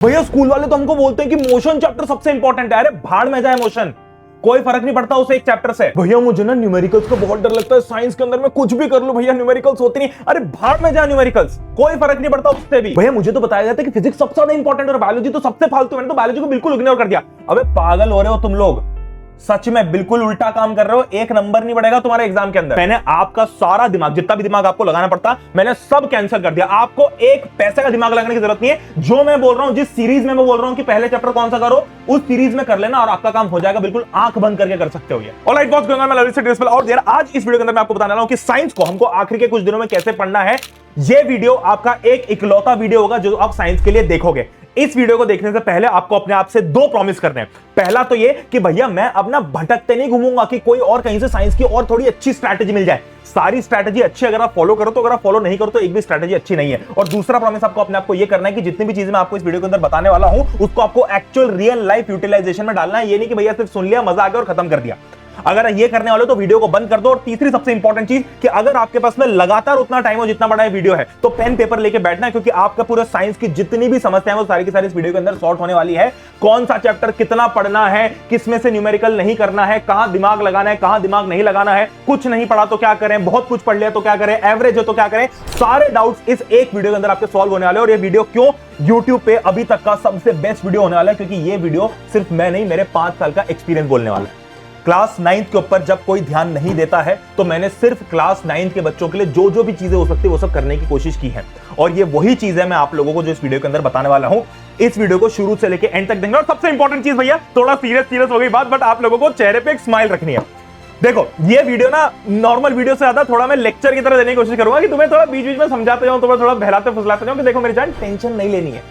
भैया स्कूल वाले तो हमको बोलते हैं कि मोशन चैप्टर सबसे इंपॉर्टेंट है। अरे भाड़ में जाए मोशन, कोई फर्क नहीं पड़ता उसे एक चैप्टर से। भैया मुझे ना न्यूमेरिकल्स का बहुत डर लगता है, साइंस के अंदर मैं कुछ भी कर लूं भैया न्यूमेरिकल्स होती नहीं। अरे भाड़ में जा न्यूमेरिकल्स, कोई फर्क नहीं पड़ता उससे भी। भैया मुझे तो बताया जाता है कि फिजिक्स सबसे ज्यादा इंपॉर्टेंट और बायोलॉजी तो सबसे फालतू। मैंने तो बायोलॉजी को बिल्कुल इग्नोर कर दिया। अबे पागल हो रहे हो तुम लोग, सच में बिल्कुल उल्टा काम कर रहे हो। एक नंबर नहीं बढ़ेगा तुम्हारे एग्जाम के अंदर। मैंने आपका सारा दिमाग, जितना भी दिमाग आपको लगाना पड़ता, मैंने सब कैंसिल कर दिया। आपको एक पैसे का दिमाग लगाने की जरूरत नहीं है। जो मैं बोल रहा हूं, जिस सीरीज में मैं बोल रहा हूं कि पहले चैप्टर कौन सा करो, उस सीरीज में कर लेना और आपका काम हो जाएगा। बिल्कुल आंख बंद करके कर सकते हो ये। ऑलराइट व्हाट्स गोइंग ऑन, मैं लवली से डिस्प्ले। और यार आज इस वीडियो के अंदर मैं आपको बताने वाला हूं कि साइंस को हमको आखिरी के कुछ दिनों में कैसे पढ़ना है। ये वीडियो आपका एक इकलौता वीडियो होगा जो आप साइंस के लिए देखोगे। इस वीडियो को देखने से पहले आपको अपने आप से दो प्रॉमिस करने हैं। पहला तो ये कि भैया मैं अपना भटकते नहीं घूमूंगा कि कोई और कहीं से साइंस की और थोड़ी अच्छी स्ट्रैटेजी मिल जाए। सारी स्ट्रैटेजी अच्छी अगर आप फॉलो करो तो, अगर आप फॉलो नहीं करो तो एक भी स्ट्रैटेजी अच्छी नहीं है। और दूसरा प्रॉमिस आपको अपने आप को ये करना है कि जितनी भी चीजें मैं आपको इस वीडियो के अंदर बताने वाला हूं उसको आपको एक्चुअल रियल लाइफ यूटिलाइजेशन में डालना है। ये नहीं कि भैया सिर्फ सुन लिया, मजा आ गया और खत्म कर दिया। अगर ये करने वाले हो तो वीडियो को बंद कर दो। और तीसरी सबसे इंपॉर्टेंट चीज कि अगर आपके पास में लगातार उतना टाइम हो जितना बड़ा ये वीडियो है तो पेन पेपर लेके बैठना है, क्योंकि आपका पूरा साइंस की जितनी भी समस्याएं वो सारी की सारी इस वीडियो के अंदर सॉर्ट होने वाली है। कौन सा चैप्टर कितना पढ़ना है, किसमें से न्यूमेरिकल नहीं करना है, कहां दिमाग लगाना है, कहां दिमाग नहीं लगाना है, कुछ नहीं पढ़ा तो क्या करें, बहुत कुछ पढ़ लिया तो क्या करें, एवरेज हो तो क्या करें, सारे डाउट्स इस एक वीडियो के अंदर आपके सॉल्व होने वाले। और ये वीडियो क्यों YouTube पे अभी तक का सबसे बेस्ट वीडियो होने वाला है, क्योंकि ये वीडियो सिर्फ मैं नहीं, मेरे 5 साल का एक्सपीरियंस बोलने वाला है। क्लास 9th के ऊपर जब कोई ध्यान नहीं देता है तो मैंने सिर्फ क्लास 9th के बच्चों के लिए जो जो भी चीजें हो सकती है वो सब करने की कोशिश की है। और ये वही चीज है मैं आप लोगों को जो इस वीडियो के अंदर बताने वाला हूं। इस वीडियो को शुरू से लेके एंड तक देंगे। और सबसे इंपॉर्टेंट चीज भैया, थोड़ा सीरियस हो गई बात, बट आप लोगों को चेहरे पे एक स्माइल रखनी है। देखो ये वीडियो ना नॉर्मल वीडियो से ज्यादा थोड़ा मैं लेक्चर की तरह देने की कोशिश करूंगा कि तुम्हें थोड़ा बीच बीच में समझाते जाऊं, तुम्हें थोड़ा बहलाते फुसलाते जाऊं कि देखो मेरी जान टेंशन नहीं लेनी है,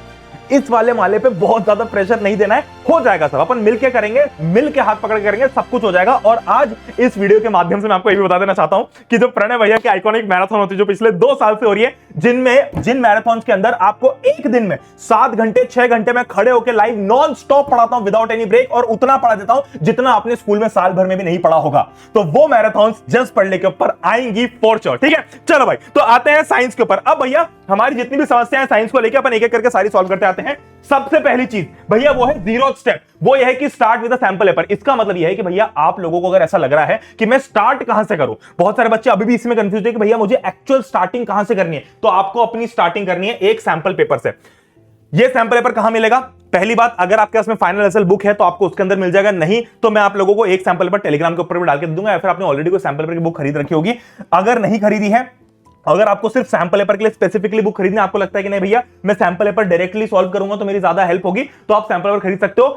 इस वाले माले पे बहुत ज्यादा प्रेशर नहीं देना है, हो जाएगा सब। अपन मिलके करेंगे, मिलके हाथ पकड़ के करेंगे, सब कुछ हो जाएगा। और आज इस वीडियो के माध्यम से मैं आपको ये भी बता देना चाहता हूं कि जो प्रणय भैया की आइकॉनिक मैराथन होती है जो पिछले 2 साल से हो रही है, जिन मैराथन के अंदर आपको एक दिन में 7 घंटे 6 घंटे में खड़े होकर लाइव नॉन स्टॉप पढ़ाता हूं विदाउट एनी ब्रेक, और उतना पढ़ा देता हूं जितना आपने स्कूल में साल भर में भी नहीं पढ़ा होगा। तो वो मैराथन जस्ट पढ़ने के ऊपर आएंगी फॉर श्योर। ठीक है, चलो भाई तो आते हैं साइंस के ऊपर। अब भैया हमारी जितनी भी समस्याएं साइंस को लेकर अपन एक एक करके सारी सॉल्व करते आते हैं। सबसे पहली चीज भैया वो है जीरो स्टेप, वो यह है कि start with a sample paper. इसका मतलब यह है कि भैया आप लोगों को अगर ऐसा लग रहा है कि मैं स्टार्ट कहां से करूं, बहुत सारे बच्चे अभी भी इसमें कंफ्यूज है कि भैया मुझे एक्चुअल स्टार्टिंग कहां से करनी है, तो आपको अपनी स्टार्टिंग करनी है एक सैंपल पेपर से। ये सैंपल पेपर कहां मिलेगा? पहली बात, अगर आपके पास में फाइनल एसएल बुक है तो आपको उसके अंदर मिल जाएगा, नहीं तो मैं आप लोगों को एक सैंपल पेपर टेलीग्राम के ऊपर भी डाल के दे दूंगा, या फिर आपने ऑलरेडी कोई सैंपल पेपर की बुक खरीद रखी होगी। अगर नहीं खरीदी है, अगर आपको सिर्फ सैंपल पेपर के लिए स्पेसिफिकली बुक खरीदना, आपको लगता है कि नहीं भैया मैं सैंपल पेपर डायरेक्टली सॉल्व करूंगा तो मेरी ज्यादा हेल्प होगी, तो आप सैंपल पेपर खरीद सकते हो।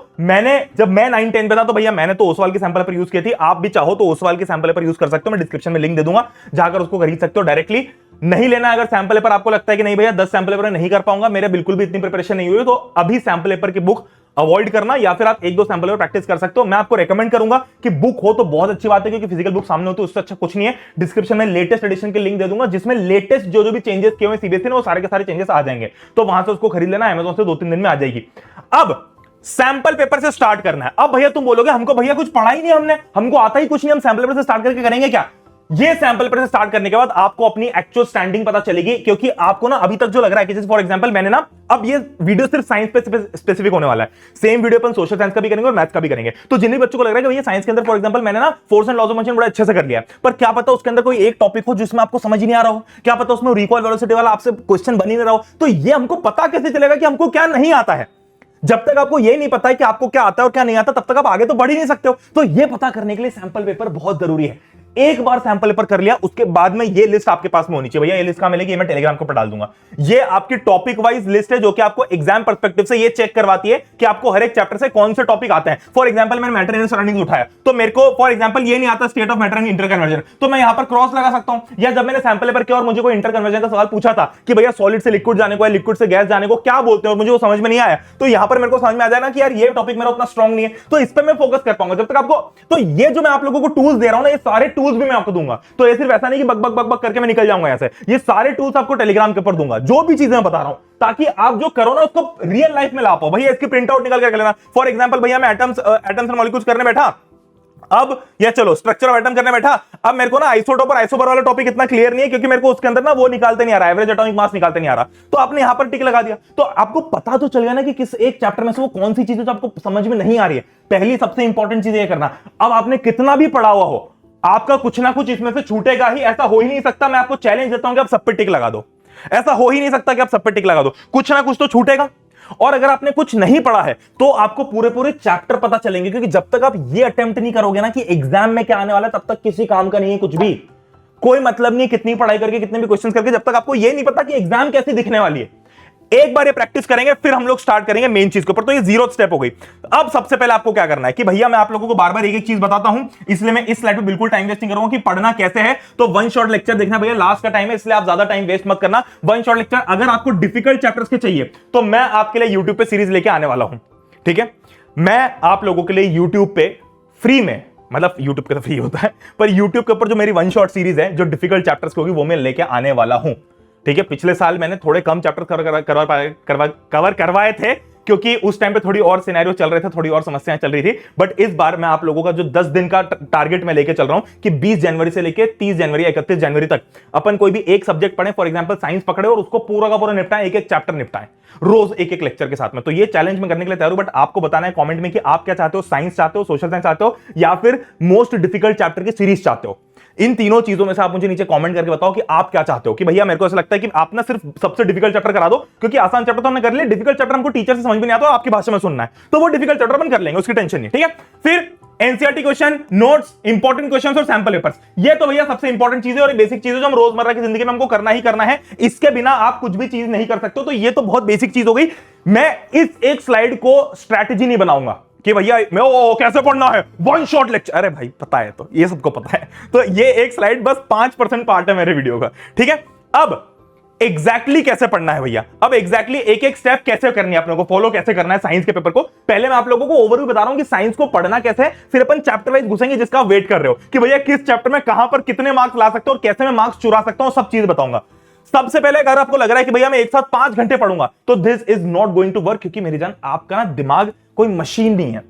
जब मैं 9-10 पे था तो भैया मैंने तो ओसवाल की सैंपल पेपर यूज की थी, आप भी चाहो तो ओसवाल की सैंपल पेपर यूज कर सकते हो। मैं डिस्क्रिप्शन में लिंक दे दूंगा, जाकर उसको खरीद सकते हो डायरेक्टली। नहीं लेना अगर सैंपल पेपर, आपको लगता है कि नहीं भैया 10 सैंपल पेपर नहीं कर पाऊंगा, मेरे बिल्कुल भी इतनी प्रिपरेशन नहीं हुई, तो अभी सैंपल पेपर की बुक अवॉइड करना, या फिर आप 1-2 सैंपल पेपर प्रैक्टिस कर सकते हो। मैं आपको रेकमेंड करूंगा कि बुक हो तो बहुत अच्छी बात है, क्योंकि फिजिकल बुक सामने होती है उससे अच्छा कुछ नहीं है। डिस्क्रिप्शन में लेटेस्ट एडिशन के लिंक दे दूंगा जिसमें लेटेस्ट जो भी चेंजेस किए हुए सीबीएसई ने वो सारे के सारे चेंजेस आ जाएंगे, तो वहां से उसको खरीद लेना, अमेज़न से 2-3 दिन में आ जाएगी। अब सैंपल पेपर से स्टार्ट करना है। अब भैया तुम बोलोगे हमको भैया कुछ पढ़ा ही नहीं, हमको आता ही कुछ नहीं, हम सैंपल पेपर से स्टार्ट करके करेंगे क्या? ये सैंपल पेपर से स्टार्ट करने के बाद आपको अपनी एक्चुअल स्टैंडिंग पता चलेगी, क्योंकि आपको ना अभी तक जो लग रहा है कि जैसे फॉर एग्जांपल मैंने ना, अब ये वीडियो सिर्फ साइंस पे स्पेसिफिक होने वाला है, सेम वीडियो अपन सोशल साइंस का भी करेंगे और मैथ्स का भी करेंगे। तो जिन भी बच्चों को लग रहा है कि भैया साइंस के अंदर फॉर एग्जांपल मैंने ना force and laws of motion बड़ा अच्छे से कर लिया, पर क्या पता उसके अंदर कोई एक टॉपिक हो जिसमें आपको समझ ही नहीं आ रहा हो, क्या पता उसमें रिकॉइल वेलोसिटी वाला आपसे क्वेश्चन बन ही नहीं रहा हो, तो ये हमको पता कैसे चलेगा कि हमको क्या नहीं आता है? जब तक आपको ये नहीं पता है कि आपको क्या आता है और क्या नहीं आता, तब तक आप आगे तो बढ़ ही नहीं सकते हो। तो ये पता करने के लिए सैंपल पेपर बहुत जरूरी है। एक बार सैंपल पेपर कर लिया उसके बाद में ये लिस्ट आपके पास में होनी चाहिए। भैया ये लिस्ट कहां मिलेगी? मैं टेलीग्राम के ऊपर डाल दूंगा। ये आपकी टॉपिक वाइज लिस्ट है जो कि आपको एग्जाम पर्सपेक्टिव से ये चेक करवाती है कि आपको हर एक चैप्टर से कौन से टॉपिक आते हैं। फॉर एग्जांपल मैंने मैटर एंड सराउंडिंग्स उठाया, तो मेरे को फॉर एग्जांपल ये नहीं आता state of matter and inter conversion, तो मैं यहां पर क्रॉस लगा सकता हूं। या जब मैंने सैंपल पेपर किया और मुझे कोई इंटर कन्वर्जन का सवाल पूछा था कि भैया सॉलिड से लिक्विड जाने को या लिक्विड से गैस जाने को क्या बोलते हैं और मुझे वो समझ में नहीं आया, तो यहां पर मेरे को समझ में आ जाए ना कि यार ये टॉपिक मेरा उतना स्ट्रांग नहीं है, तो इस पर मैं फोकस कर पाऊंगा। जब तक आपको, तो ये जो मैं आप लोगों को टूल्स दे रहा हूं ना, ये सारे टूल्स भी मैं आपको दूंगा। तो ये सिर्फ ऐसा नहीं कि बक बक बक बक करके मैं निकल जाऊंगा ऐसे, ये सारे टूल्स आपको टेलीग्राम के ऊपर दूंगा, जो भी चीजें मैं बता रहा हूं, ताकि आप जो करो ना उसको रियल लाइफ में ला पाओ। भैया इसकी प्रिंट आउट निकल कर लेना। फॉर एग्जांपल भैया मैं एटम्स एंड मॉलिक्यूल्स करने बैठा, अब ये चलो स्ट्रक्चर ऑफ एटम करने बैठा, अब मेरे को ना आइसोटोप और आइसोबर वाला टॉपिक इतना क्लियर नहीं है, क्योंकि मेरे को उसके अंदर ना वो निकालते नहीं आ रहा, एवरेज एटॉमिक मास निकालते नहीं आ रहा। तो आपने यहां पर टिक लगा दिया, तो आपको पता तो चल गया ना कि किस एक चैप्टर में से वो कौन सी चीजें जो आपको समझ में नहीं आ रही है। पहली सबसे इंपॉर्टेंट चीज ये करना, अब आपने कितना भी पढ़ा हुआ हो, आपका कुछ ना कुछ इसमें से छूटेगा ही, ऐसा हो ही नहीं सकता। मैं आपको चैलेंज देता हूं कि आप सब पे टिक लगा दो, ऐसा हो ही नहीं सकता कि आप सब पे टिक लगा दो, कुछ ना कुछ तो छूटेगा। और अगर आपने कुछ नहीं पढ़ा है तो आपको पूरे पूरे चैप्टर पता चलेंगे, क्योंकि जब तक आप ये अटेम्प्ट नहीं करोगे ना कि एग्जाम में क्या आने वाला है, तब तक किसी काम का नहीं है कुछ भी। कोई मतलब नहीं कितनी पढ़ाई करके, कितने भी क्वेश्चंस करके, जब तक आपको ये नहीं पता कि एग्जाम कैसे दिखने वाली है। एक बार ये प्रैक्टिस करेंगे, फिर हम लोग स्टार्ट करेंगे मेन चीज के ऊपर। तो ये जीरो स्टेप हो गई। अब सबसे पहले आपको क्या करना है कि भैया मैं आप लोगों को बार बार एक एक चीज बताता हूं, इसलिए मैं इस स्लाइड पे बिल्कुल टाइम वेस्ट नहीं करूंगा कि पढ़ना कैसे है। तो वन शॉट लेक्चर देखना भैया, लास्ट का टाइम है, इसलिए आप ज्यादा टाइम वेस्ट मत करना। वन शॉट लेक्चर अगर आपको डिफिकल्ट चैप्टर्स के चाहिए तो मैं आपके लिए यूट्यूब पे सीरीज लेके आने वाला हूं, ठीक है। मैं आप लोगों के लिए यूट्यूब पे फ्री में, मतलब यूट्यूब पे तो फ्री होता है, पर यूट्यूब के ऊपर जो मेरी वन शॉट सीरीज है जो डिफिकल्ट चैप्टर्स की होगी वो मैं लेके आने वाला हूं, ठीक है। पिछले साल मैंने थोड़े कम चैप्टर कवर करवाए थे, क्योंकि उस टाइम पे थोड़ी और सिनेरियो चल रहे थे, थोड़ी और समस्याएं चल रही थी। बट इस बार मैं आप लोगों का जो 10 दिन का टारगेट में लेके चल रहा हूं कि 20 जनवरी से लेके 30 जनवरी 31 जनवरी तक अपन कोई भी एक सब्जेक्ट पढ़े, फॉर एग्जांपल साइंस पकड़े और उसको पूरा का पूरा निपटाएं, एक एक चैप्टर निपटाएं रोज एक एक लेक्चर के साथ में। तो ये चैलेंज में करने के लिए तैयार हूं, बट आपको बताना है कमेंट में कि आप क्या चाहते हो, साइंस चाहते हो, सोशल साइंस चाहते हो, या फिर मोस्ट डिफिकल्ट चैप्टर की सीरीज चाहते हो। इन तीनों चीजों में से आप मुझे नीचे कमेंट करके बताओ कि आप क्या चाहते हो। कि भैया मेरे को ऐसा लगता है कि आप ना सिर्फ सबसे डिफिकल्ट चैप्टर करा दो, क्योंकि आसान चैप्टर तो हमने कर लिया, डिफिकल्ट चैप्टर हमको टीचर से समझ में नहीं आता और आपकी भाषा में सुनना है, तो वो डिफिकल्ट चैप्टर अपन कर लेंगे, उसकी टेंशन नहीं, ठीक है। फिर NCERT question, notes, important questions और सैंपल पेपर्स, ये तो भैया सबसे इंपॉर्टेंट चीज है और बेसिक चीज है जो हम रोजमर्रा की जिंदगी में हमको करना ही करना है। इसके बिना आप कुछ भी चीज नहीं कर सकते। तो ये तो बहुत बेसिक चीज हो गई। मैं इस एक स्लाइड को स्ट्रैटेजी नहीं बनाऊंगा कि भैया मैं कैसे पढ़ना है, वन शॉट लेक्चर, अरे भाई पता है, तो ये सबको पता है। तो ये एक स्लाइड बस 5% पार्ट है मेरे वीडियो का, ठीक है। अब एग्जैक्टली कैसे पढ़ना है भैया, अब एग्जैक्टली एक एक स्टेप कैसे करनी है, आप लोगों को फॉलो कैसे करना है साइंस के पेपर को। पहले मैं आप लोगों को ओवरव्यू बता रहा हूं कि साइंस को पढ़ना कैसे है, फिर अपन चैप्टर वाइज घुसेंगे जिसका आप वेट कर रहे हो कि भैया किस चैप्टर में कहां पर कितने मार्क्स ला सकते हो और कैसे मैं मार्क्स चुरा सकता हूं, सब चीज बताऊंगा। सबसे पहले अगर आपको लग रहा है कि भैया मैं एक साथ 5 घंटे पढ़ूंगा, तो this is not going to work, क्योंकि मेरी जान आपका ना दिमाग कोई मशीन नहीं है।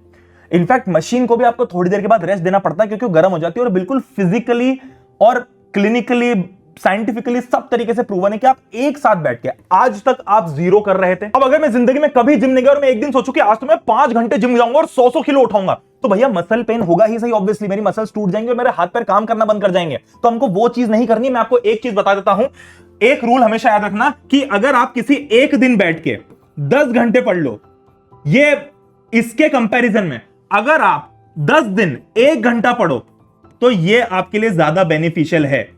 इनफैक्ट मशीन को भी आपको थोड़ी देर के बाद रेस्ट देना पड़ता है, क्योंकि वो गर्म हो जाती है। और बिल्कुल फिजिकली और क्लिनिकली साइंटिफिकली सब तरीके से प्रूवन है कि आप एक साथ बैठ के आज तक आप जीरो कर रहे थे। अब अगर मैं जिंदगी में कभी जिम नहीं गया और मैं एक दिन सोचूं कि आज तो मैं 5 घंटे जिम जाऊंगा और 100 किलो उठाऊंगा, तो भैया मसल पेन होगा ही सही, ऑब्वियसली मेरी मसल्स टूट जाएंगे और मेरे हाथ पैर काम करना बंद कर जाएंगे। तो हमको वो चीज नहीं करनी। मैं आपको एक चीज बता देता हूं, एक रूल हमेशा याद रखना कि अगर आप किसी एक दिन बैठ के 10 घंटे पढ़ लो, ये इसके कंपैरिजन में अगर आप 10 दिन 1 घंटा पढ़ो, तो ये आपके लिए ज्यादा बेनिफिशियल है,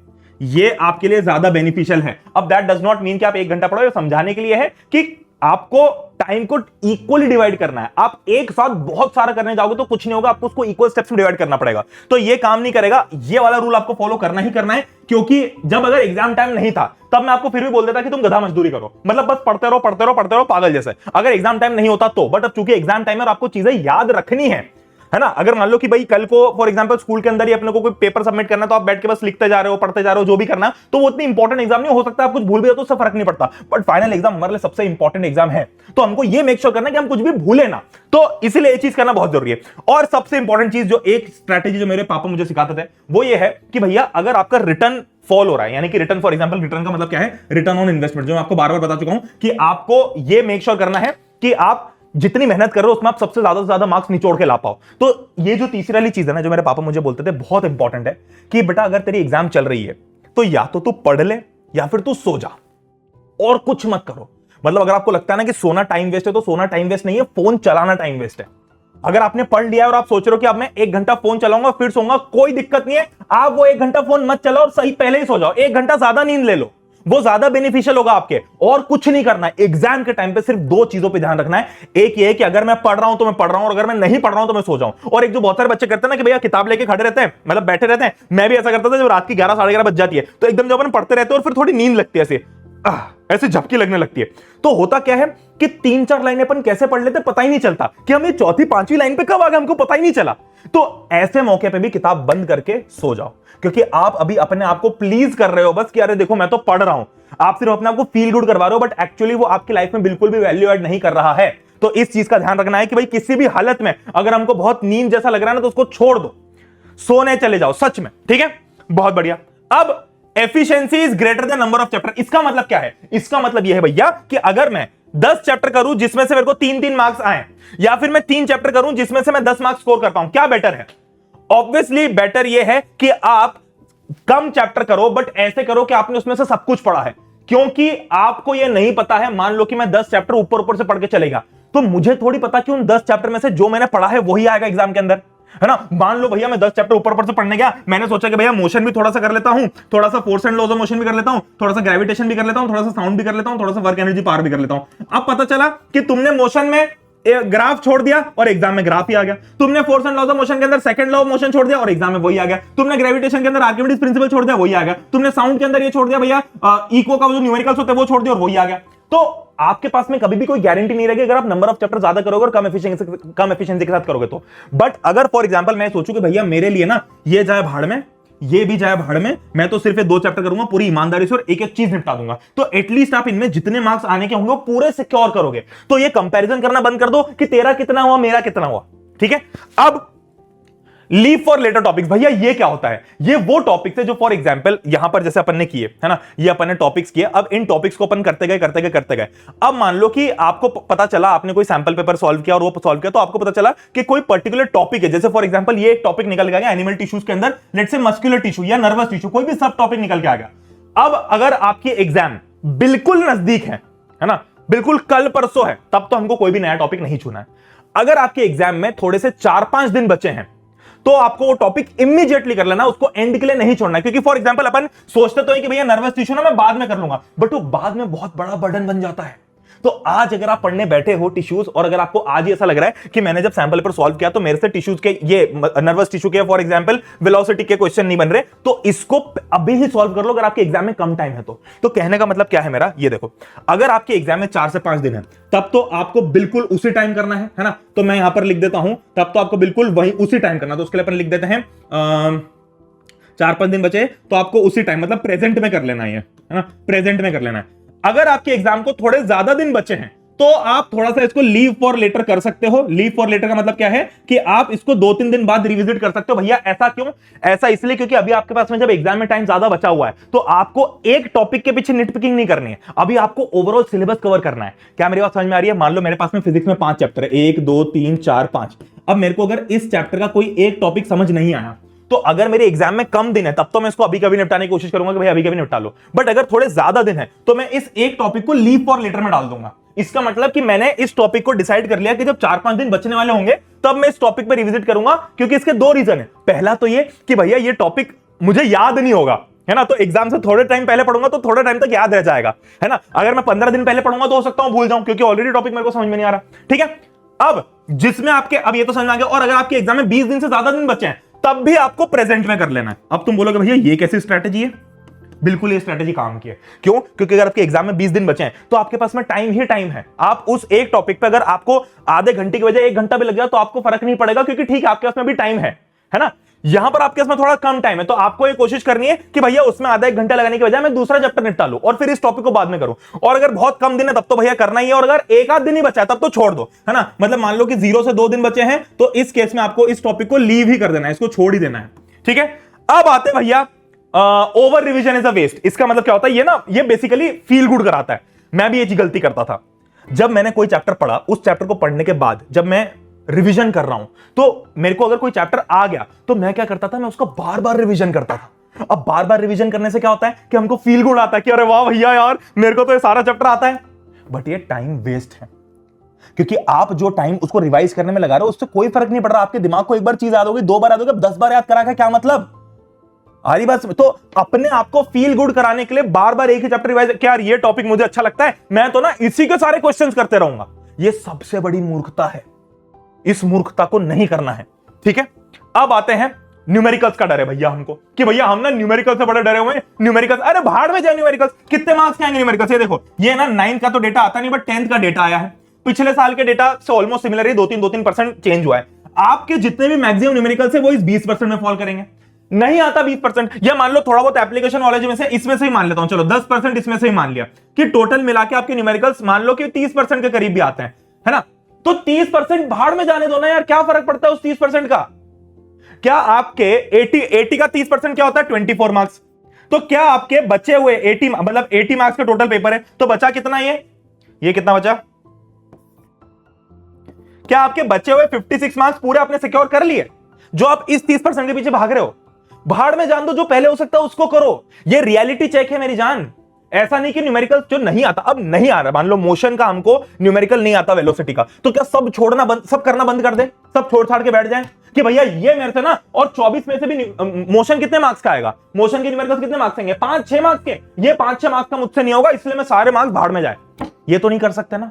ये आपके लिए ज्यादा बेनिफिशियल है। अब दैट डज नॉट मीन कि आप 1 घंटा पढ़ो, ये समझाने के लिए है कि आपको टाइम को इक्वली डिवाइड करना है। आप एक साथ बहुत सारा करने जाओगे तो कुछ नहीं होगा, आपको उसको इक्वल स्टेप्स में डिवाइड करना पड़ेगा। तो ये काम नहीं करेगा, ये वाला रूल आपको फॉलो करना ही करना है। क्योंकि जब अगर एग्जाम टाइम नहीं था तब मैं आपको फिर भी बोल देता कि तुम गधा मजदूरी करो, मतलब बस पढ़ते रहो पढ़ते रहो पढ़ते रहो पागल जैसे, अगर एग्जाम टाइम नहीं होता तो। बट अब चूंकि एग्जाम टाइम है और आपको चीजें याद रखनी है ना। अगर मान लो कि भाई कल को फॉर एग्जांपल स्कूल के अंदर ही अपने को कोई पेपर सबमिट करना है, तो आप बैठ के बस लिखते जा रहे हो, पढ़ते जा रहे हो, जो भी करना, तो वो इतनी इंपॉर्टेंट एग्जाम नहीं हो सकता। आप कुछ भूल भी जाओ तो उससे फर्क नहीं पड़ता, बट फाइनल एग्जाम हमारे लिए सबसे इंपॉर्टेंट एग्जाम है। तो हमको ये मेक श्योर करना है कि हम कुछ भी भूले ना, तो इसीलिए ये चीज करना बहुत जरूरी है। और सबसे इंपॉर्टेंट चीज, जो एक स्ट्रैटेजी जो मेरे पापा मुझे सिखाते थे, वो ये है कि भैया अगर आपका रिटर्न फॉल हो रहा है, यानी कि रिटर्न, फॉर एग्जांपल रिटर्न का मतलब क्या है, रिटर्न ऑन इन्वेस्टमेंट, जो मैं आपको बार बार बता चुका हूं कि आपको ये मेक श्योर करना है कि आप जितनी मेहनत कर रहे हो उसमें आप सबसे ज्यादा मार्क्स निचोड़ के ला पाओ। तो ये जो तीसरी वाली चीज है ना, जो मेरे पापा मुझे बोलते थे, बहुत इंपॉर्टेंट है कि बेटा अगर तेरी एग्जाम चल रही है तो या तो तू पढ़ ले या फिर तू सो जा, और कुछ मत करो। मतलब अगर आपको लगता है ना कि सोना टाइम वेस्ट है, तो सोना टाइम वेस्ट नहीं है, फोन चलाना टाइम वेस्ट है। अगर आपने पढ़ लिया और आप सोच रहे हो कि अब मैं 1 घंटा फोन चलाऊंगा फिर सोऊंगा, कोई दिक्कत नहीं है। आप वो 1 घंटा फोन मत चलाओ और सही पहले ही सो जाओ, 1 घंटा ज्यादा नींद ले लो, वो ज्यादा बेनिफिशियल होगा आपके। और कुछ नहीं करना है एग्जाम के टाइम पे, सिर्फ 2 चीजों पे ध्यान रखना है। एक ये है कि अगर मैं पढ़ रहा हूं तो मैं पढ़ रहा हूं, और अगर मैं नहीं पढ़ रहा हूं तो मैं सो जाऊं। और एक जो बहुत सारे बच्चे करते हैं ना कि भैया किताब लेके खड़े रहते हैं, मतलब बैठे रहते हैं, मैं भी ऐसा करता था। जब रात की 11 साढ़े 11 बज जाती है तो एकदम जब अपन पढ़ते रहते हैं और फिर थोड़ी नींद लगती है, ऐसे झपकी लगने लगती है, तो होता क्या है कि 3-4 लाइनें अपन कैसे पढ़ लेते पता ही नहीं चलता कि हम ये चौथी 5वीं लाइन पे कब आ गए, हमको पता ही नहीं चला। तो ऐसे मौके पे भी किताब बंद करके सो जाओ, क्योंकि आप अभी अपने आप को प्लीज कर रहे हो बस कि अरे देखो मैं तो पढ़ रहा हूं। आप सिर्फ अपने आप को फील गुड करवा रहे हो, बट एक्चुअली वो आपकी लाइफ में बिल्कुल भी वैल्यू ऐड नहीं कर रहा है। तो इस चीज का ध्यान रखना है कि भाई किसी भी हालत में अगर हमको बहुत नींद जैसा लग रहा है ना, तो उसको छोड़ दो। सोने चले जाओ सच में, ठीक है, बहुत बढ़िया। अब efficiency is greater than number of chapter, इसका मतलब क्या है? इसका मतलब यह है भैया कि अगर मैं 10 चैप्टर करूं जिसमें से मेरे को 3-3 मार्क्स आए, या फिर मैं 3 चैप्टर करूं जिसमें से मैं 10 मार्क्स स्कोर कर पाऊं, क्या बेटर है? ऑब्वियसली बेटर यह है कि आप कम चैप्टर करो, बट ऐसे करो कि आपने उसमें से सब कुछ पढ़ा है, क्योंकि आपको यह नहीं पता है, मान लो कि मैं 10 चैप्टर ऊपर ऊपर से पढ़ के चलेगा, तो मुझे थोड़ी पता कि उन 10 चैप्टर में से जो मैंने पढ़ा है वही आएगा एग्जाम के अंदर, है ना। मान लो भैया मैं 10 चैप्टर ऊपर ऊपर से पढ़ने गया, मैंने सोचा कि भैया मोशन भी थोड़ा सा कर लेता हूं, थोड़ा सा force and laws of motion भी कर लेता हूं, थोड़ा सा ग्रेविटेशन भी कर लेता हूं, थोड़ा सा साउंड भी कर लेता हूं, थोड़ा सा वर्क एनर्जी पावर भी कर लेता हूं। अब पता चला कि तुमने मोशन में ग्राफ छोड़ दिया और एग्जाम में ग्राफ ही आ गया, तुमने force and laws of motion के अंदर सेकंड लॉ ऑफ मोशन छोड़ दिया और एग्जाम में वही आ गया, तुमने ग्रेविटेशन के अंदर आर्किमिडीज प्रिंसिपल छोड़ दिया, वही आ गया, तुमने साउंड के अंदर ये छोड़ दिया भैया इको का जो न्यूमेरिकल्स होते हैं वो छोड़ दिया और वही आ गया। तो आपके पास में कभी भी कोई गारंटी नहीं रहेगी अगर आप नंबर ऑफ चैप्टर ज्यादा करोगे और कम एफिशिएंसी के साथ करोगे तो। बट अगर फॉर एग्जांपल मैं सोचूं कि भैया मेरे लिए ना ये जाए भाड़ में, ये भी जाए भाड़ में, मैं तो सिर्फ 2 चैप्टर करूंगा पूरी ईमानदारी से और एक एक चीज निपटा दूंगा, तो एटलीस्ट आप इनमें जितने मार्क्स आने के होंगे वो पूरे सिक्योर करोगे। तो ये कंपैरिजन करना बंद कर दो कि तेरा कितना हुआ मेरा कितना हुआ, ठीक है। अब लीव फॉर लेटर टॉपिक्स, भैया ये क्या होता है? ये वो टॉपिक्स है जो फॉर एग्जांपल यहां पर जैसे अपन ने किए, है ना, ये अपन ने टॉपिक्स किए, अब इन टॉपिक्स को अपन करते गए। अब मान लो कि आपको पता चला, आपने कोई सैंपल पेपर सॉल्व किया और वो सॉल्व किया, तो आपको पता चला कि कोई पर्टिकुलर टॉपिक है, जैसे फॉर एग्जांपल ये एक टॉपिक निकल गया एनिमल टिश्यूज के अंदर, लेट्स से मस्कुलर टिश्यू या नर्वस टिश्यू, कोई भी सब टॉपिक निकल के आ गया। अब अगर आपकी एग्जाम बिल्कुल नजदीक है ना, बिल्कुल कल परसों है, तब तो हमको कोई भी नया टॉपिक नहीं छूना है। अगर आपके एग्जाम में थोड़े से 4-5 दिन बचे हैं तो आपको वो टॉपिक इमीडिएटली कर लेना, उसको एंड के लिए नहीं छोड़ना, क्योंकि फॉर एग्जांपल अपन सोचते तो है कि भैया नर्वस टिश्यू ना मैं बाद में कर लूंगा, बट वो बाद में बहुत बड़ा बर्डन बन जाता है। तो आज अगर आप पढ़ने बैठे हो टिश्यूज और अगर आपको आज ही ऐसा लग रहा है कि मैंने जब सैंपल पेपर सॉल्व किया तो मेरे से टिश्यूज के ये नर्वस टिश्यू के फॉर एग्जांपल वेलोसिटी के क्वेश्चन नहीं बन रहे, तो इसको अभी ही सॉल्व कर लो अगर आपके एग्जाम में कम टाइम है तो कहने का मतलब क्या है मेरा, ये देखो, अगर आपके एग्जाम में 4 से 5 दिन है तब तो आपको बिल्कुल उसी टाइम करना है ना। तो मैं यहां पर लिख देता हूं तब तो आपको बिल्कुल वही उसी टाइम करना, तो उसके लिए अपन लिख देते हैं 4-5 दिन बचे तो आपको उसी टाइम मतलब प्रेजेंट में कर लेना है ना, प्रेजेंट में कर लेना है। अगर आपके एग्जाम को थोड़े ज्यादा दिन बचे हैं तो आप थोड़ा सा इसको लीव फॉर लेटर कर सकते हो। लीव फॉर लेटर का मतलब क्या है कि आप इसको 2-3 दिन बाद रिविजिट कर सकते हो। भैया ऐसा क्यों? ऐसा इसलिए क्योंकि अभी आपके पास में जब एग्जाम में टाइम ज्यादा बचा हुआ है तो आपको एक टॉपिक के पीछे निटपिकिंग नहीं करनी है, अभी आपको ओवरऑल सिलेबस कवर करना है। क्या मेरी बात समझ में आ रही है? मान लो मेरे पास में फिजिक्स में 5 चैप्टर है, 1 2 3 4 5। अब मेरे को अगर इस चैप्टर का कोई एक टॉपिक समझ नहीं आया तो अगर मेरे एग्जाम में कम दिन है तब तो मैं इसको अभी कभी निपटाने की कोशिश करूंगा कि भाई अभी कभी निपटा लो, बट अगर थोड़े ज्यादा दिन है तो मैं इस एक टॉपिक को लीव फॉर लेटर में डाल दूंगा। इसका मतलब कि मैंने इस टॉपिक को डिसाइड कर लिया कि जब 4-5 दिन बचने वाले होंगे तब मैं इस टॉपिक पर रिविजिट करूंगा, क्योंकि इसके 2 रीजन है। पहला तो ये कि भैया ये टॉपिक मुझे याद नहीं होगा, है ना, तो एग्जाम से थोड़े टाइम पहले पढ़ूंगा तो थोड़े टाइम तक याद रह जाएगा, है ना। अगर मैं 15 दिन पहले पढ़ूंगा तो हो सकता हूं भूल जाऊं, क्योंकि ऑलरेडी टॉपिक मेरे को समझ में नहीं आ रहा, ठीक है। अब जिसमें आपके अब ये तो समझ में आ गया, और अगर आपके एग्जाम में 20 दिन से ज्यादा दिन बचे हैं तब भी आपको प्रेजेंट में कर लेना है। अब तुम बोलोगे भैया ये कैसी स्ट्रैटेजी है? बिल्कुल ये स्ट्रैटेजी काम की है। क्यों? क्योंकि अगर आपके एग्जाम में 20 दिन बचे हैं तो आपके पास में टाइम ही टाइम है। आप उस एक टॉपिक पे अगर आपको आधे घंटे की बजाय 1 घंटा भी लग जाए तो आपको फर्क नहीं पड़ेगा, क्योंकि ठीक है आपके पास में भी टाइम है ना। यहां पर आपके पास में थोड़ा कम टाइम है तो आपको ये कोशिश करनी है कि भैया उसमें आधा 1 घंटा लगाने की बजाय मैं दूसरा चैप्टर निपटा लूं और फिर इस टॉपिक को बाद में करूं। और अगर बहुत कम दिन है तब तो भैया करना ही है, और अगर 1 आध दिन ही बचा है तब तो छोड़ दो, है ना। मतलब मान लो कि 0 से 2 दिन बचे हैं तो इस केस में आपको इस टॉपिक को लीव ही कर देना है, इसको छोड़ ही देना है, ठीक है। अब आते भैया over revision is a waste. इसका मतलब क्या होता है? ये बेसिकली फील गुड कराता है। मैं भी ये गलती करता था। जब मैंने कोई चैप्टर पढ़ा, उस चैप्टर को पढ़ने के बाद जब मैं रिवीजन कर रहा हूं तो मेरे को अगर कोई चैप्टर आ गया तो मैं क्या करता था, मैं उसका बार बार रिवीजन करता था। अब बार बार रिवीजन करने से क्या होता है कि हमको फील गुड आता है कि अरे वाह भैया यार मेरे को तो ये सारा चैप्टर आता है, बट ये टाइम वेस्ट है, क्योंकि आप जो टाइम उसको रिवाइज करने में लगा रहे हो उससे कोई फर्क नहीं पड़ रहा। आपके दिमाग को एक बार चीज याद होगी, 2 बार याद होगी, 10 बार याद करा क्या मतलब? आरी बात। तो अपने आप को फील गुड कराने के लिए बार बार एक ही चैप्टर रिवाइज, क्या यार ये टॉपिक मुझे अच्छा लगता है, मैं तो ना इसी के सारे क्वेश्चंस करते रहूंगा। ये सबसे बड़ी मूर्खता है, इस मूर्खता को नहीं करना है, ठीक है। अब आते हैं न्यूमेरिकल्स का डर है भैया हमको कि भैया हम ना न्यूमेरिकल से बड़े डरे हुए हैं। न्यूमेरिकल्स, अरे भाड़ में जाए न्यूमेरिकल्स, कितने मार्क्स के आएंगे न्यूमेरिकल्स? ये देखो, ये ना 9th का तो डेटा आता नहीं, बट 10th का डेटा आया है। पिछले साल के डेटा से ऑलमोस्ट सिमिलर ही 2-3% चेंज हुआ है। आपके जितने भी मैक्सिमम न्यूमेरिकल्स है वो इस 20% में फॉल करेंगे। नहीं आता 20%, या मान लो थोड़ा बहुत एप्लीकेशन नॉलेज में से इसमें से ही मान लेता हूं, चलो 10% इसमें से ही मान लिया कि टोटल मिला के आपके न्यूमेरिकल्स मान लो कि 30% के करीब भी आते हैं, है ना। तो 30% भाड़ में जाने दो ना यार, क्या फर्क पड़ता है उस 30% का? क्या आपके 80 का 30% क्या होता है? 24 मार्क्स। तो क्या आपके बचे हुए 80 मतलब 80 मार्क्स का टोटल पेपर है, तो बचा कितना? ये कितना बचा? क्या आपके बचे हुए 56 मार्क्स पूरे आपने सिक्योर कर लिए? जो आप इस 30% के पीछे भाग रहे हो, भाड़ में जान दो, जो पहले हो सकता है उसको करो। ये रियलिटी चेक है मेरी जान। ऐसा नहीं कि न्यूमेरिकल जो नहीं आता, अब नहीं आ रहा, मान लो मोशन का हमको न्यूमेरिकल नहीं आता वेलोसिटी का, तो क्या सब छोड़ना बंद, सब करना बंद कर दे, सब छोड़ छाड़ के बैठ जाए कि भैया ये मेरे से ना, और 24 में से भी मोशन कितने मार्क्स का आएगा? मोशन के न्यूमेरिकल कितने मार्क्स आएंगे? 5-6 मार्क्स के। ये 5-6 मार्क्स का मुझसे नहीं होगा, इसलिए मैं सारे मार्क्स भाड़ में जाए, ये तो नहीं कर सकते ना।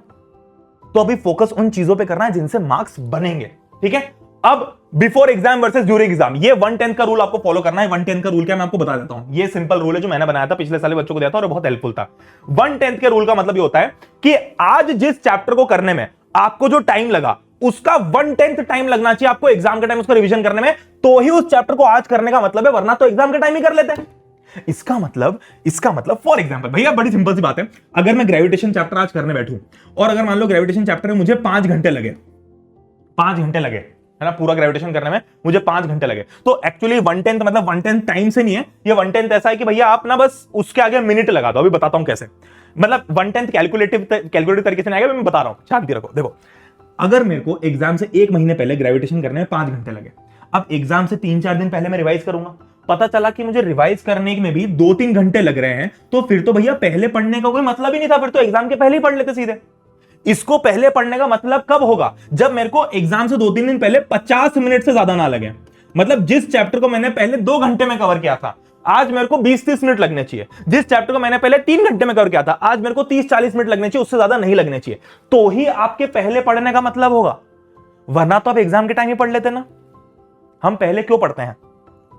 तो अभी फोकस उन चीजों पे करना है जिनसे मार्क्स बनेंगे, ठीक है। अब before exam versus during exam, ये 1/10 का रूल आपको फॉलो करना है। 1/10 का रूल क्या, मैं आपको बता देता हूं। ये सिंपल रूल है जो मैंने बनाया था, पिछले साल बच्चों को दिया था और बहुत हेल्पफुल था। 1/10 के रूल का मतलब ये होता है कि आज जिस चैप्टर को करने में आपको जो टाइम लगा, उसका 1/10 टाइम लगना चाहिए आपको एग्जाम के टाइम उसको रिवीजन करने में, तो ही उस चैप्टर को आज करने का मतलब है, वरना तो एग्जाम के टाइम ही कर लेते हैं। इसका मतलब फॉर एग्जांपल भैया, बड़ी सिंपल सी बात है, अगर मैं ग्रेविटेशन चैप्टर आज करने बैठूं और अगर मान लो ग्रेविटेशन चैप्टर में मुझे 5 घंटे लगे, 5 घंटे लगे, है ना, पूरा ग्रेविटेशन करने में मुझे 5 घंटे लगे, तो एक्चुअली 1/10 मतलब 1/10 टाइम से नहीं है, ये 1/10 ऐसा है कि भैया आप ना बस उसके आगे मिनट लगा दो। अभी बताता हूं कैसे, मतलब 1/10 कैलकुलेटिव तरीके से नहीं आएगा, मैं बता रहा हूं, शांति रखो। देखो, अगर मेरे को एग्जाम से 1 महीने पहले ग्रेविटेशन करने में 5 घंटे लगे, अब एग्जाम से 3-4 दिन पहले मैं रिवाइज करूंगा, पता चला कि मुझे रिवाइज करने में भी 2-3 घंटे लग रहे हैं, तो फिर तो भैया पहले पढ़ने का कोई मतलब ही नहीं था, फिर तो एग्जाम के पहले ही पढ़ लेते सीधे। इसको पहले पढ़ने का मतलब कब होगा? जब मेरे को एग्जाम से 2-3 दिन पहले 50 मिनट से ज्यादा ना लगे। मतलब जिस चैप्टर को मैंने पहले 2 घंटे में कवर किया था, आज मेरे को 20-30 मिनट लगने चाहिए। जिस चैप्टर को मैंने पहले 3 घंटे में कवर किया था, आज मेरे को 30-40 मिनट लगने चाहिए, उससे ज्यादा नहीं लगने चाहिए। तो ही आपके पहले पढ़ने का मतलब होगा, वरना तो आप एग्जाम के टाइम ही पढ़ लेते ना। हम पहले क्यों पढ़ते हैं?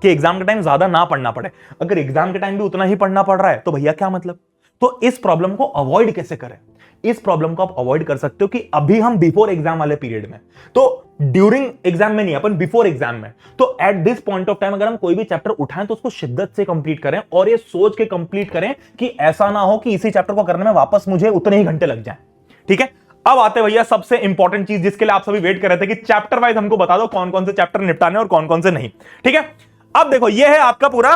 कि एग्जाम के टाइम ज्यादा ना पढ़ना पड़े। अगर एग्जाम के टाइम भी उतना ही पढ़ना पड़ रहा है तो भैया क्या मतलब? तो इस प्रॉब्लम को अवॉइड कैसे करें? इस प्रॉब्लम को आप अवॉइड कर सकते हो कि अभी हम बिफोर एग्जाम वाले पीरियड में, तो ड्यूरिंग एग्जाम में नहीं, अपन बिफोर एग्जाम में, तो at this point of time अगर हम कोई भी चैप्टर उठाएं तो उसको शिद्दत से कंप्लीट करें और ये सोच के कंप्लीट करें कि ऐसा ना हो कि इसी चैप्टर को करने में वापस मुझे उतने ही घंटे लग जाए, ठीक है। अब आते भैया सबसे इंपॉर्टेंट चीज जिसके लिए आप सभी वेट कर रहे थे कि चैप्टर वाइज हमको बता दो कौन कौन से चैप्टर निपटाने और कौन कौन से नहीं, ठीक है। अब देखो, ये है आपका पूरा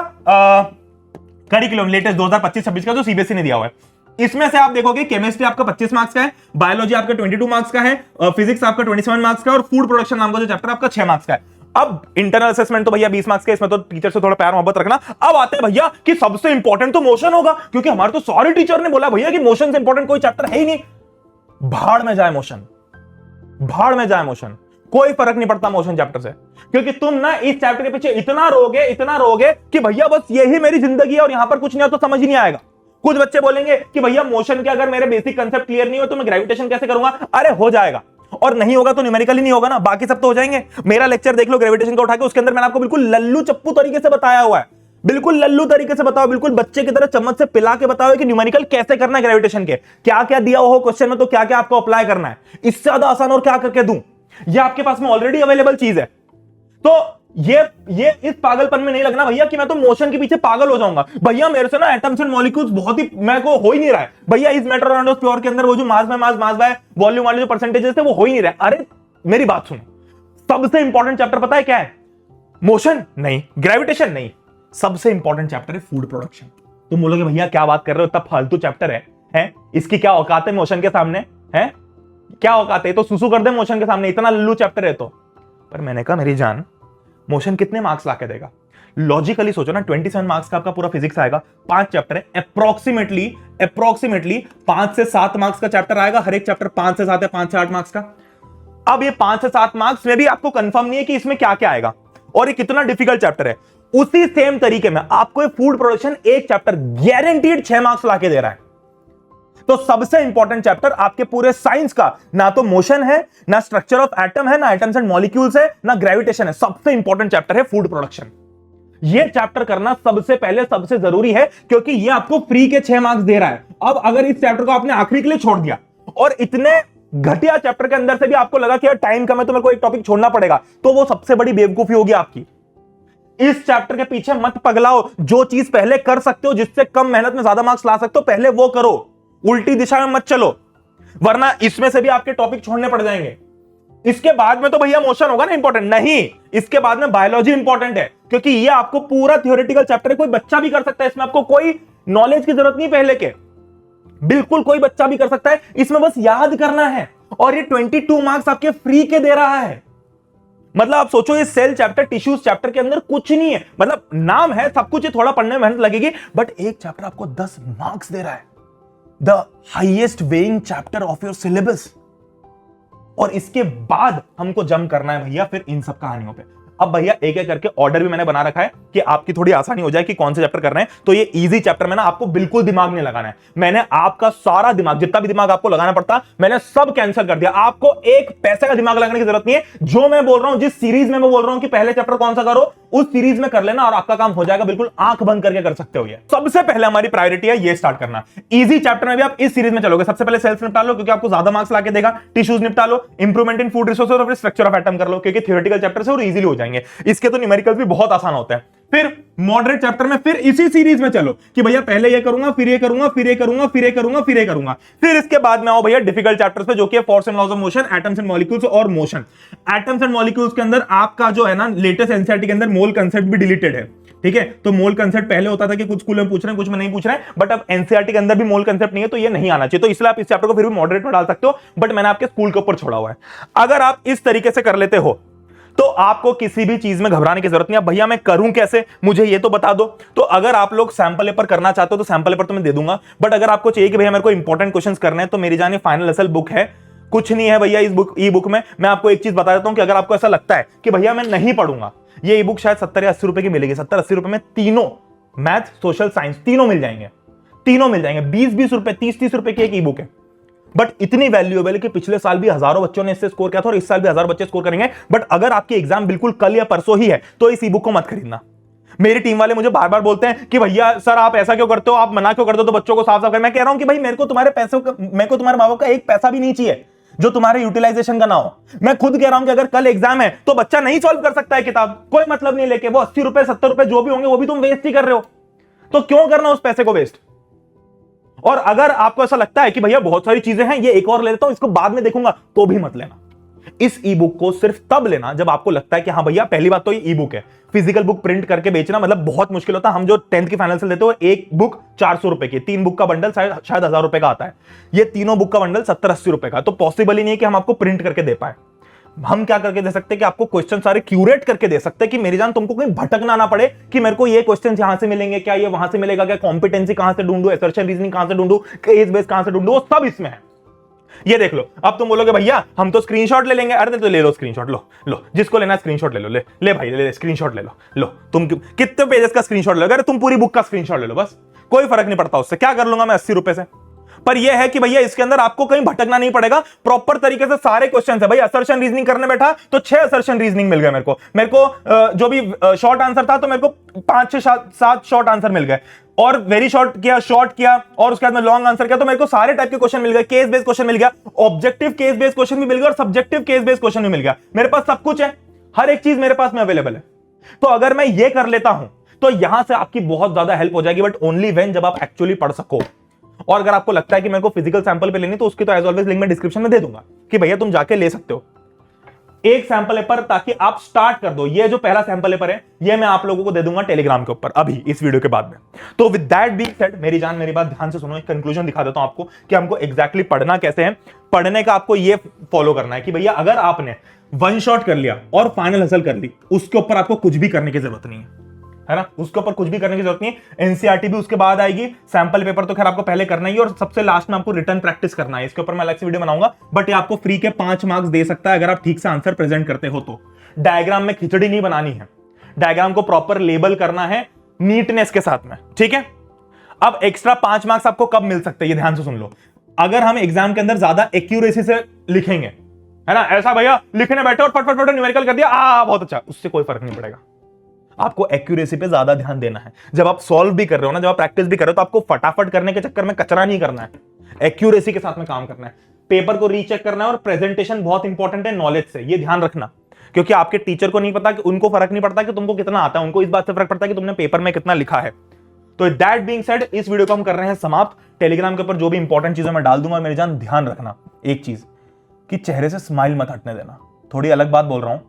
करिकुलम लेटेस्ट 2025-26 का जो सीबीएसई ने दिया हुआ है। इसमें से आप देखोगे केमिस्ट्री आपका 25 मार्क्स का है, बायोलॉजी आपका 22 मार्क्स का है, फिजिक्स आपका 27 मार्क्स का, और फूड प्रोडक्शन नाम का जो चैप्टर आपका 6 मार्क्स का है। अब इंटरनल असेसमेंट तो भैया 20 मार्क्स का, इसमें तो टीचर से थोड़ा प्यार मोहब्बत रखना। अब आते हैं भैया कि सबसे इंपॉर्टेंट तो मोशन होगा, क्योंकि हमारे तो सारे टीचर ने बोला भैया कि मोशन से इंपॉर्टेंट कोई चैप्टर है ही नहीं। भाड़ में जाए मोशन, भाड़ में जाए मोशन, कोई फर्क नहीं पड़ता मोशन चैप्टर से, क्योंकि तुम ना इस चैप्टर के पीछे इतना रोगे कि भैया बस यही मेरी जिंदगी है और यहां पर कुछ नहीं हो तो समझ ही नहीं आएगा। कुछ बच्चे बोलेंगे कि भैया मोशन के अगर मेरे बेसिक कंसेप्ट क्लियर नहीं हो तो मैं ग्रेविटेशन कैसे करूंगा? अरे हो जाएगा, और नहीं होगा तो न्यूमेरिकल ही नहीं होगा ना, बाकी सब तो हो जाएंगे। मेरा लेक्चर देख लो ग्रेविटेशन का उठा के, उसके अंदर मैंने आपको बिल्कुल लल्लू चप्पू तरीके से बताया हुआ है, बिल्कुल लल्लू तरीके से बताओ, बिल्कुल बच्चे की तरह चम्मच से पिला के बताओ कि न्यूमेरिकल कैसे करना है, ग्रेविटेशन के क्या क्या दिया हो क्वेश्चन में, तो क्या क्या आपको अप्लाई करना है। इससे ज्यादा आसान और क्या करके दूं? ये आपके पास में ऑलरेडी अवेलेबल चीज है। तो ये इस पागलपन में नहीं लगना भैया कि मैं तो मोशन के पीछे पागल हो जाऊंगा। भैया मेरे से ना एटम्स एंड मॉलिक्यूल्स बहुत ही मेरे को हो ही नहीं रहा है भैया, इस मैटर अराउंड प्योर के अंदर वो जो मास बाय वॉल्यूम वाले जो परसेंटेजेस थे वो हो ही नहीं रहा है। अरे मेरी बात सुनो, सबसे इंपॉर्टेंट चैप्टर पता है क्या है? मोशन नहीं, ग्रेविटेशन नहीं, सबसे इंपॉर्टेंट चैप्टर है फूड प्रोडक्शन। तुम बोलोगे भैया क्या बात कर रहे हो, इतना फालतू चैप्टर है? इसकी क्या औकात है मोशन के सामने? है क्या औकात है? तो सुसु कर दे मोशन के सामने, इतना लल्लू चैप्टर है तो। पर मैंने कहा मेरी जान, मोशन कितने मार्क्स लाके देगा? लॉजिकली सोचो ना, 27 मार्क्स का आपका पूरा फिजिक्स आएगा, 5 चैप्टर है, अप्रोक्सीमेटली 5 से 7 मार्क्स का चैप्टर आएगा। हर एक चैप्टर 5 से 7 है, 5 से 8 मार्क्स का। अब ये 5 से 7 मार्क्स में भी आपको कंफर्म नहीं है कि इसमें क्या क्या आएगा और ये कितना डिफिकल्ट चैप्टर है। उसी सेम तरीके में आपको ये फूड प्रोडक्शन एक चैप्टर गारंटीड 6 मार्क्स लाके दे रहा है। तो सबसे इंपॉर्टेंट चैप्टर आपके पूरे साइंस का ना तो मोशन है, ना स्ट्रक्चर ऑफ एटम है, ना एटम्स एंड मॉलिक्यूल्स है, ना ग्रेविटेशन है। सबसे इंपॉर्टेंट चैप्टर है फूड प्रोडक्शन। यह चैप्टर करना सबसे पहले सबसे जरूरी है, क्योंकि यह आपको फ्री के 6 मार्क्स दे रहा है। अब अगर इस चैप्टर को आपने आखिरी के लिए छोड़ दिया और इतने घटिया चैप्टर के अंदर से भी आपको लगा कि यार टाइम कम है तो मेरे को एक टॉपिक छोड़ना पड़ेगा, तो वो सबसे बड़ी बेवकूफी होगी आपकी। इस चैप्टर के पीछे मत पगलाओ। जो चीज पहले कर सकते हो, जिससे कम मेहनत में ज्यादा मार्क्स ला सकते हो, पहले वो करो। उल्टी दिशा में मत चलो, वरना इसमें से भी आपके टॉपिक छोड़ने पड़ जाएंगे। इसके बाद में तो भैया मोशन होगा ना इंपॉर्टेंट, नहीं, इसके बाद में बायोलॉजी इंपॉर्टेंट है, क्योंकि ये आपको पूरा थियोरेटिकल चैप्टर है, कोई बच्चा भी कर सकता है, इसमें आपको कोई नॉलेज की जरूरत नहीं पहले के, बिल्कुल कोई बच्चा भी कर सकता है, इसमें बस याद करना है। और ये 22 मार्क्स आपके फ्री के दे रहा है। मतलब आप सोचो, ये सेल चैप्टर, टिश्यूज चैप्टर के अंदर कुछ नहीं है, मतलब नाम है सब कुछ है, थोड़ा पढ़ने में मेहनत लगेगी, बट एक चैप्टर आपको 10 मार्क्स दे रहा है, the highest weighing chapter of your syllabus. और इसके बाद हमको जम करना है भैया फिर इन सब कहानियों पे। अब भैया एक एक करके ऑर्डर भी मैंने बना रखा है कि आपकी थोड़ी आसानी हो जाए कि कौन से चैप्टर कर रहे हैं। तो ये इजी चैप्टर में ना आपको बिल्कुल दिमाग नहीं लगाना है, मैंने आपका सारा दिमाग, जितना भी दिमाग आपको लगाना पड़ता, मैंने सब कैंसिल कर दिया। आपको एक पैसे का दिमाग लगाने की जरूरत नहीं है। जो मैं बोल रहा हूं, जिस सीरीज में मैं बोल रहा हूं कि पहले चैप्टर कौन सा करो, उस सीरीज में कर लेना और आपका काम हो जाएगा, बिल्कुल आंख बंद करके कर सकते हो। ये सबसे पहले हमारी प्रायोरिटी है ये स्टार्ट करना। इजी चैप्टर में भी आप इस सीरीज में चलोगे, सबसे पहले सेल्स निपटा लो क्योंकि आपको ज्यादा मार्क्स लाके देगा, टिश्यूज निपटा लो, इंप्रूवमेंट इन फूड रिसोर्सेज और फिर स्ट्रक्चर ऑफ एटम कर लो क्योंकि थ्योरेटिकल चैप्टर से और इजीली हो जाएंगे। इसके तो न्यूमेरिकल्स भी बहुत आसान होते हैं। फिर मॉडरेट चैप्टर में फिर इसी सीरीज में चलो कि भैया पहले ये करूंगा, फिर ये करूंगा, फिर ये करूंगा, फिर ये करूंगा, फिर ये करूंगा। फिर इसके बाद में आओ भैया डिफिकल्ट चैप्टर्स पे, जो कि है force and laws of motion, atoms and molecules और मोशन। एटम्स एंड मॉलिक्यूल्स के अंदर आपका जो है ना लेटेस्ट एनसीईआरटी के अंदर मोल कंसेप्ट भी डिलीटेड है, ठीक है। तो मोल कंसेप्ट पहले होता था कि कुछ स्कूल में पूछ रहे हैं, कुछ में नहीं पूछ रहे हैं, बट अब एनसीईआरटी के अंदर भी मोल कंसेप्ट नहीं है, तो ये नहीं आना चाहिए। तो इसलिए आप इस चैप्टर को फिर भी मॉडरेट में डाल सकते हो, बट मैंने आपके स्कूल के ऊपर छोड़ा हुआ है। अगर आप इस तरीके से कर लेते हो तो आपको किसी भी चीज में घबराने की जरूरत नहीं है। भैया मैं करूं कैसे, मुझे ये तो बता दो। तो अगर आप लोग सैंपल पेपर करना चाहते हो तो सैंपल पेपर तो मैं दे दूंगा, बट अगर आपको चाहिए कि भैया मेरे को इंपॉर्टेंट क्वेश्चंस करने हैं, तो मेरी जान ये फाइनल असल बुक है, कुछ नहीं है भैया इस बुक, ई बुक में। मैं आपको एक चीज बता देता हूं कि अगर आपको ऐसा लगता है कि भैया मैं नहीं पढ़ूंगा, ये ई बुक शायद 70 या 80 रुपए की मिलेगी, 70-80 रुपए में तीनों मैथ, सोशल, साइंस तीनों मिल जाएंगे, तीनों मिल जाएंगे। 20-20 रुपए, 30-30 रुपए की एक ई बुक है, बट इतनी वैल्यूएबल है कि पिछले साल भी हजारों बच्चों ने इससे स्कोर किया था और इस साल भी हजारों बच्चे स्कोर करेंगे। बट अगर आपकी एग्जाम बिल्कुल कल या परसों ही है तो इस ई बुक को मत खरीदना। मेरी टीम वाले मुझे बार बार बोलते हैं कि भैया सर आप ऐसा क्यों करते हो, आप मना क्यों करते हो, तो बच्चों को साफ साफ कर। मैं कह रहा हूं कि भाई मेरे को तुम्हारे पैसों का, मेरे को तुम्हारे माँ बाप का एक पैसा भी नहीं चाहिए जो तुम्हारे यूटिलाइजेशन का ना हो। मैं खुद कह रहा हूं कि अगर कल एग्जाम है तो बच्चा नहीं सॉल्व कर सकता है किताब, कोई मतलब नहीं लेके, वो 80 रुपए 70 रुपए जो भी होंगे वो भी तुम वेस्ट ही कर रहे हो, तो क्यों करना उस पैसे को वेस्ट। और अगर आपको ऐसा लगता है कि भैया बहुत सारी चीजें हैं, ये एक और ले लेता हूं, इसको बाद में देखूंगा, तो भी मत लेना। इस ई बुक को सिर्फ तब लेना जब आपको लगता है कि हाँ भैया पहली बात तो ये ई बुक है। फिजिकल बुक प्रिंट करके बेचना मतलब बहुत मुश्किल होता है। हम जो 10th की फाइनल से लेते हो, एक बुक 400 रुपए की, 3 बुक का बंडल शायद 1000 रुपए का आता है, ये तीनों बुक का बंडल 70-80 रुपए का। तो पॉसिबल ही नहीं है कि हम आपको प्रिंट करके दे पाए। हम क्या करके दे सकते हैं कि आपको क्वेश्चन सारे क्यूरेट करके दे सकते हैं कि मेरी जान तुमको कहीं भटकना ना पड़े कि मेरे को ये क्वेश्चन यहां से मिलेंगे क्या, ये वहां से मिलेगा क्या, कॉम्पिटेंसी कहां से ढूंढूं, असर्शन रीजनिंग कहां से ढूंढूं, केस बेस कहां से ढूंढूं, वो सब इसमें है। ये देख लो। अब तुम बोलोगे भैया हम तो स्क्रीनशॉट ले लेंगे, अरे तो ले लो स्क्रीनशॉट, लो जिसको लेना स्क्रीनशॉट ले लो, ले भाई ले स्क्रीनशॉट ले लो तुम कितने पेजेस का स्क्रीनशॉट ले लो, अरे तुम पूरी बुक का स्क्रीनशॉट ले लो, बस कोई फर्क नहीं पड़ता उससे, क्या कर लूंगा मैं 80 रुपए से। पर यह है कि भैया इसके अंदर आपको कहीं भटकना नहीं पड़ेगा, प्रॉपर तरीके से सारे क्वेश्चन है। भाई असर्शन रीजनिंग करने बैठा तो 6 असर्शन रीजनिंग मिल गए मेरे को जो भी शॉर्ट आंसर था तो मेरे को 5-6-7 शॉर्ट आंसर मिल गए, और वेरी शॉर्ट किया और उसके बाद में लॉन्ग आंसर किया, तो मेरे को सारे टाइप के क्वेश्चन मिल गए। केस बेस्ड क्वेश्चन मिल गया, ऑब्जेक्टिव केस बेस्ड क्वेश्चन भी मिल गया और सब्जेक्टिव केस बेस्ड क्वेश्चन भी मिल गया। मेरे पास सब कुछ है, हर एक चीज मेरे पास में अवेलेबल है। तो अगर मैं ये कर लेता हूं तो यहां से आपकी बहुत ज्यादा हेल्प हो जाएगी, बट ओनली व्हेन जब आप एक्चुअली पढ़ सको। और अगर आपको लगता है कि मेरे को फिजिकल सैंपल पे लेनी तो उसकी तो एज ऑलवेज लिंक मैं डिस्क्रिप्शन में दे दूंगा कि भैया तुम जाके ले सकते हो एक सैंपल पेपर, ताकि आप स्टार्ट कर दो। ये जो पहला सैंपल पेपर है ये मैं आप लोगों को दे दूंगा टेलीग्राम के ऊपर अभी इस वीडियो के बाद में। तो विद दैट बीइंग सेड मेरी जान मेरी बात ध्यान से सुनो, एक कंक्लूजन दिखा देता हूं आपको कि हमको एग्जैक्टली पढ़ना कैसे है। पढ़ने का आपको ये फॉलो करना है कि भैया अगर आपने वन शॉट कर लिया और फाइनल हासिल कर ली, उसके ऊपर आपको कुछ भी करने की जरूरत नहीं है ना, उसके ऊपर कुछ भी करने की जरूरत नहीं है। एनसीईआरटी भी उसके बाद आएगी, सैंपल पेपर तो खैर आपको पहले करना ही, और सबसे लास्ट में आपको रिटर्न प्रैक्टिस करना है। इसके ऊपर मैं अलग से वीडियो बनाऊंगा, बट ये आपको फ्री के 5 मार्क्स दे सकता है अगर आप ठीक से आंसर प्रेजेंट करते हो तो। डायग्राम में खिचड़ी नहीं बनानी है, डायग्राम को प्रॉपर लेबल करना है नीटनेस के साथ में, ठीक है। अब एक्स्ट्रा 5 मार्क्स आपको कब मिल सकते हैं ये ध्यान से सुन लो, अगर हम एग्जाम के अंदर ज्यादा एक्यूरेसी से लिखेंगे, है ना, ऐसा भैया लिखने बैठे और फटफट न्यूमेरिकल कर दिया, बहुत अच्छा, उससे कोई फर्क नहीं पड़ेगा। आपको एक्यूरेसी पे ज्यादा ध्यान देना है। जब आप सॉल्व भी कर रहे हो ना, जब आप प्रैक्टिस भी कर रहे हो, तो आपको फटाफट करने के चक्कर में कचरा नहीं करना है, एक्यूरेसी के साथ में काम करना है। पेपर को रीचेक करना है, और प्रेजेंटेशन बहुत इंपॉर्टेंट है नॉलेज से, ये ध्यान रखना, क्योंकि आपके टीचर को नहीं पता कि उनको फर्क नहीं पड़ता कि तुमको कितना आता है, उनको इस बात से फर्क पड़ता है कि तुमने पेपर में कितना लिखा है। तो दैट बीइंग सेड इस वीडियो को हम कर रहे हैं समाप्त। टेलीग्राम के ऊपर जो भी इंपॉर्टेंट चीजें मैं डाल दूंगा, मेरी जान ध्यान रखना एक चीज कि चेहरे से स्माइल मत हटने देना। थोड़ी अलग बात बोल रहा हूं,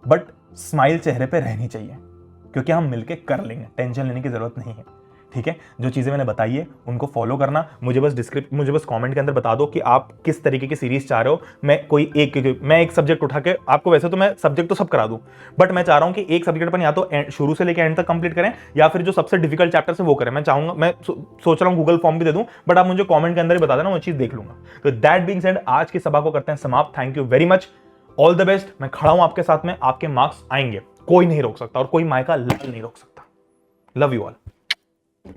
बट स्माइल चेहरे पे रहनी चाहिए, क्योंकि हम मिलके कर लेंगे, टेंशन लेने की जरूरत नहीं है। ठीक है, जो चीजें मैंने बताई है उनको फॉलो करना। मुझे बस कमेंट के अंदर बता दो कि आप किस तरीके की सीरीज चाह रहे हो। मैं एक सब्जेक्ट उठा के आपको, वैसे तो मैं सब्जेक्ट तो सब करा दूं, बट मैं चाह रहा हूं कि एक सब्जेक्ट पर या तो शुरू से लेकर एंड तक कंप्लीट करें, या फिर जो सबसे डिफिकल्ट चैप्टर है वो करें। मैं चाहूंगा, मैं सोच रहा हूं गूगल फॉर्म भी दे दूं, बट आप मुझे कॉमेंट के अंदर ही बता देना, वो चीज देख लूंगा। तो दैट बीइंग सेड, आज की सभा को करते हैं समाप्त। Thank you very much, all the best. मैं खड़ा हूं आपके साथ में, आपके मार्क्स आएंगे, कोई नहीं रोक सकता, और कोई मायका लाल नहीं रोक सकता। Love you all.